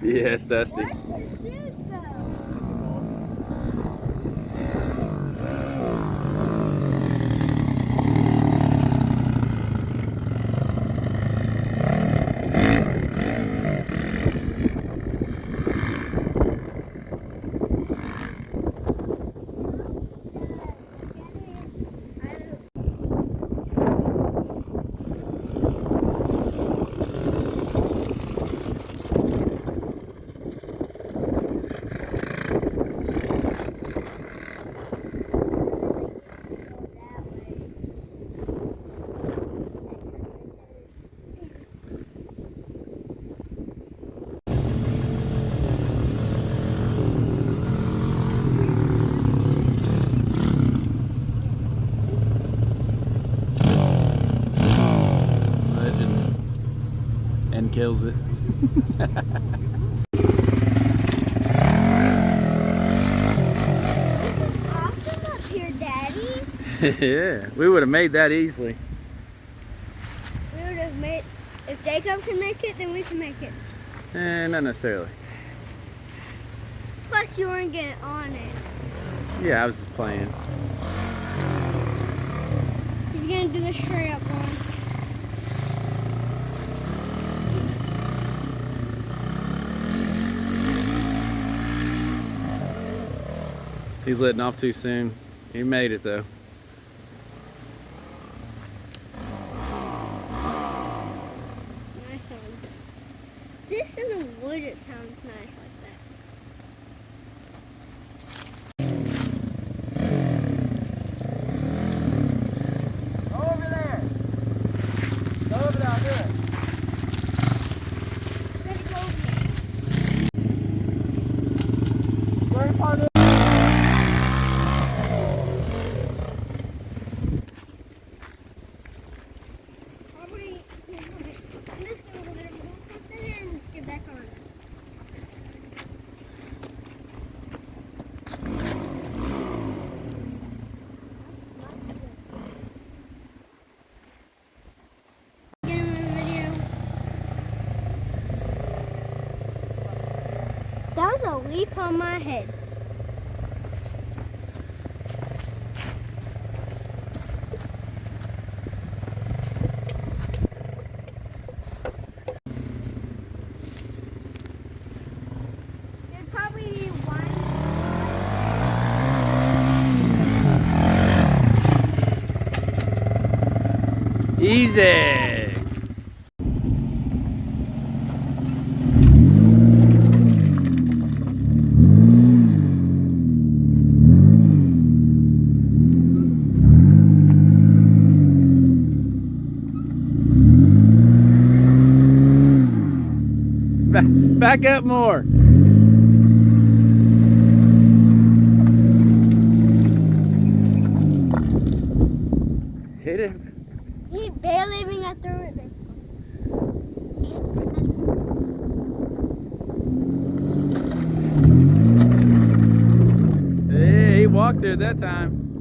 Yeah, it's dusty. Where did your shoes go? Legend. And kills it. Awesome up here, Daddy. Yeah, we would have made that easily. We would have made. If Jacob can make it, then we can make it. Not necessarily. Plus, you weren't getting on it. Yeah, I was just playing. He's gonna do the straight up one. He's letting off too soon. He made it though. Nice one. This in the wood, it sounds nice like that. Go over there. Go over there, I'll do it. Let's go. Where part of Probably. I'm just gonna go there and get back on. Get him in the video. That was a leaf on my head. There'd probably be one. Easy. Back up more. Hit it. He barely even got through it. Hey, he walked there that time.